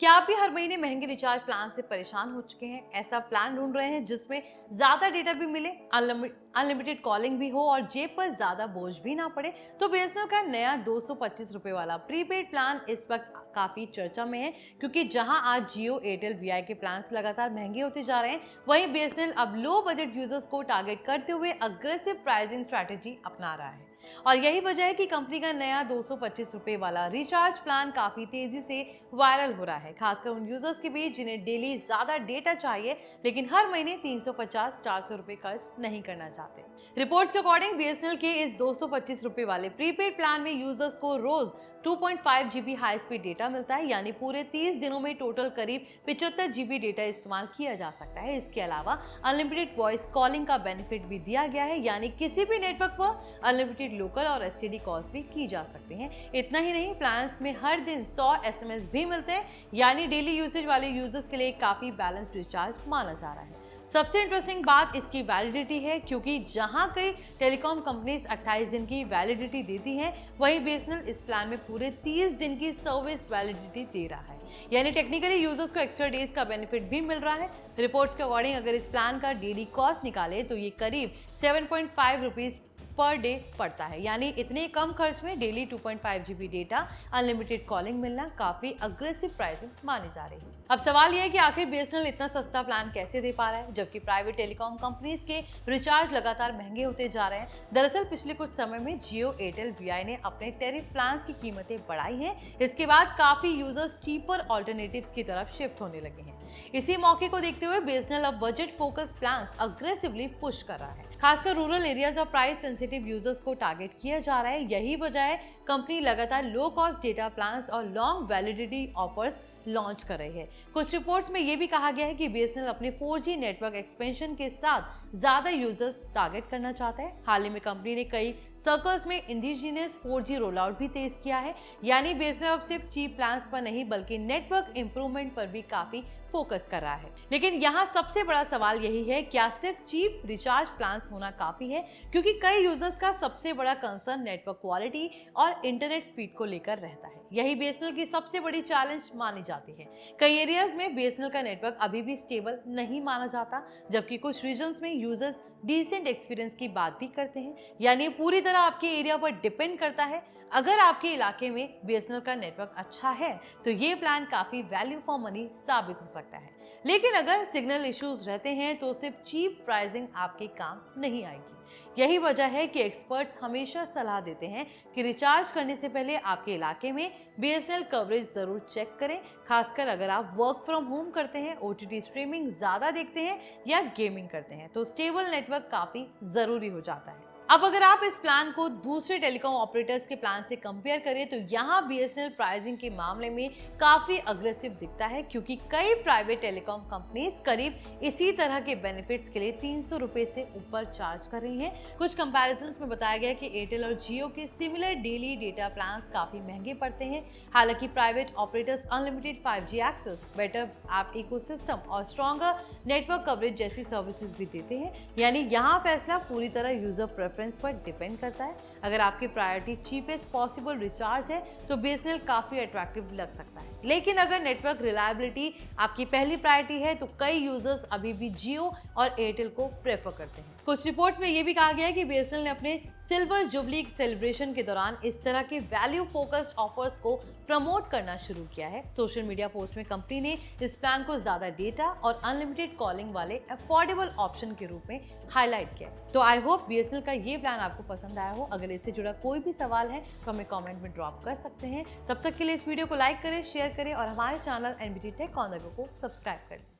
क्या आप भी हर महीने महंगे रिचार्ज प्लान से परेशान हो चुके हैं? ऐसा प्लान ढूंढ रहे हैं जिसमें ज्यादा डेटा भी मिले, अनलिमिटेड कॉलिंग भी हो और जेब पर ज्यादा बोझ भी ना पड़े? तो बीएसएनएल का नया 225 रुपए वाला प्रीपेड प्लान इस वक्त काफी चर्चा में है, क्योंकि जहां आज जियो, एयरटेल, वीआई के प्लान्स लगातार महंगे होते जा रहे हैं, वहीं बीएसएनएल अब लो बजट यूजर्स को टारगेट करते हुए अग्रेसिव प्राइसिंग स्ट्रैटेजी अपना रहा है। और यही वजह है कि कंपनी का नया 225 रुपए वाला रिचार्ज प्लान काफी तेजी से वायरल हो रहा है, खासकर उन यूजर्स के बीच जिन्हें डेली ज्यादा डेटा चाहिए लेकिन हर महीने 350-400 रुपए खर्च नहीं करना चाहते। रिपोर्ट्स के अकॉर्डिंग बीएसएनएल के इस 225 रुपए वाले प्रीपेड प्लान में यूजर्स को रोज 2.5 GB हाई स्पीड डेटा मिलता है, यानी पूरे 30 दिनों में टोटल करीब 75 GB डेटा इस्तेमाल किया जा सकता है। इसके अलावा अनलिमिटेड वॉइस कॉलिंग का बेनिफिट भी दिया गया है, यानी किसी भी नेटवर्क पर अनलिमिटेड लोकल और एसटीडी कॉल्स भी की जा सकती हैं। इतना ही नहीं, प्लान्स में हर दिन 100 एसएमएस भी मिलते हैं, यानी डेली यूसेज वाले यूजर्स के लिए काफी बैलेंस्ड रिचार्ज माना जा रहा है। सबसे इंटरेस्टिंग बात इसकी वैलिडिटी है, क्योंकि जहां कई टेलीकॉम कंपनीज 28 दिन की वैलिडिटी देती हैं, वहीं बीएसएनएल इस प्लान में पूरे 30 दिन की सर्विस वैलिडिटी दे रहा है, यानी टेक्निकली यूजर्स को एक्स्ट्रा डेज का बेनिफिट भी मिल रहा है। रिपोर्ट्स के अकॉर्डिंग अगर इस प्लान का डेली कॉस्ट निकाले तो ये करीब 7.5 रुपीज पर डे पड़ता है, यानी इतने कम खर्च में daily 2.5 GB data, unlimited calling मिलना काफी अग्रेसिव प्राइसिंग मानी जा रही है। अब सवाल यह है कि आखिर बीएसएनएल इतना सस्ता प्लान कैसे दे पा रहा है, जबकि प्राइवेट टेलीकॉम कंपनीज के रिचार्ज लगातार महंगे होते जा रहे हैं। दरअसल पिछले कुछ समय में जियो, एयरटेल, वीआई ने अपने टैरिफ प्लान्स की कीमतें बढ़ाई हैं। इसके बाद काफी यूजर्स चीपर ऑल्टरनेटिव्स की तरफ शिफ्ट होने लगे हैं। इसी मौके को देखते हुए बीएसएनएल अब budget focus plans aggressively push कर रहा है, खासकर रूरल एरियाज और प्राइस सेंसिटिव यूजर्स को टारगेट किया जा रहा है। यही वजह है कंपनी लगातार लो कॉस्ट डेटा प्लान्स और लॉन्ग वैलिडिटी ऑफर्स लॉन्च कर रही है। कुछ रिपोर्ट्स में यह भी कहा गया है कि बीएसएनएल अपने 4G नेटवर्क एक्सपेंशन के साथ ज्यादा यूजर्स टारगेट करना चाहता है। हाल ही में कंपनी ने कई सर्कल्स में इंडिजिनियस 4G रोल आउट भी तेज किया है, यानी बीएसएनएल अब सिर्फ चीप प्लान्स पर नहीं बल्कि नेटवर्क इंप्रूवमेंट पर भी काफी फोकस कर रहा है। लेकिन यहाँ सबसे बड़ा सवाल यही है, क्या सिर्फ चीप रिचार्ज प्लान्स होना काफी है? क्योंकि कई यूजर्स का सबसे बड़ा कंसर्न नेटवर्क क्वालिटी और इंटरनेट स्पीड को लेकर रहता है। यही बीएसएनएल की सबसे बड़ी चैलेंज मानी जाती है। कई एरियाज में बीएसएनएल का नेटवर्क अभी भी स्टेबल नहीं माना जाता, जबकि कुछ रीजन्स में यूजर्स डिसेंट एक्सपीरियंस की बात भी करते हैं, यानी पूरी तरह आपके एरिया पर डिपेंड करता है। अगर आपके इलाके में बीएसएनएल का नेटवर्क अच्छा है तो ये प्लान काफी वैल्यू फॉर मनी साबित हो सकता है, लेकिन अगर सिग्नल इश्यूज रहते हैं तो सिर्फ चीप प्राइसिंग आपके काम नहीं आएगी। यही वजह है कि एक्सपर्ट्स हमेशा सलाह देते हैं कि रिचार्ज करने से पहले आपके इलाके में बीएसएनएल कवरेज जरूर चेक करें, खासकर अगर आप वर्क फ्रॉम होम करते हैं, ओटीटी स्ट्रीमिंग ज्यादा देखते हैं या गेमिंग करते हैं, तो स्टेबल नेटवर्क काफी जरूरी हो जाता है। अब अगर आप इस प्लान को दूसरे टेलीकॉम ऑपरेटर्स के प्लान से कंपेयर करें तो यहाँ बीएसएनएल प्राइसिंग के मामले में काफी अग्रेसिव दिखता है, क्योंकि कई प्राइवेट टेलीकॉम कंपनीज करीब इसी तरह के बेनिफिट्स के लिए 300 रुपए से ऊपर चार्ज कर रही हैं। कुछ कंपैरिजंस में बताया गया कि एयरटेल और जियो के सिमिलर डेली डेटा प्लान्स काफी महंगे पड़ते हैं। हालांकि private operators unlimited 5G access, better app ecosystem और स्ट्रॉन्गर नेटवर्क कवरेज जैसी सर्विसेज भी देते हैं, यानी यहाँ फैसला पूरी तरह यूजर प्रेफरेंस पर डिपेंड करता है। अगर आपकी प्रायोरिटी चीपेस्ट पॉसिबल रिचार्ज है तो बीएसएनएल काफी अट्रैक्टिव लग सकता है, लेकिन अगर नेटवर्क रिलायबिलिटी आपकी पहली प्रायोरिटी है तो कई यूजर्स अभी भी जियो और एयरटेल को प्रेफर करते हैं। कुछ रिपोर्ट्स में यह भी कहा गया है कि बीएसएनएल ने अपने सिल्वर जुबली सेलिब्रेशन के दौरान इस तरह के वैल्यू फोकस्ड ऑफर्स को प्रमोट करना शुरू किया है। सोशल मीडिया पोस्ट में कंपनी ने इस प्लान को ज्यादा डेटा और अनलिमिटेड कॉलिंग वाले अफोर्डेबल ऑप्शन के रूप में हाईलाइट किया। तो आई होप बीएसएनएल का ये प्लान आपको पसंद आया हो। अगर इससे जुड़ा कोई भी सवाल है तो हमें कमेंट में ड्रॉप कर सकते हैं। तब तक के लिए इस वीडियो को लाइक करें, शेयर करें और हमारे चैनल एनबीटी टेक कॉर्नर को सब्सक्राइब करें।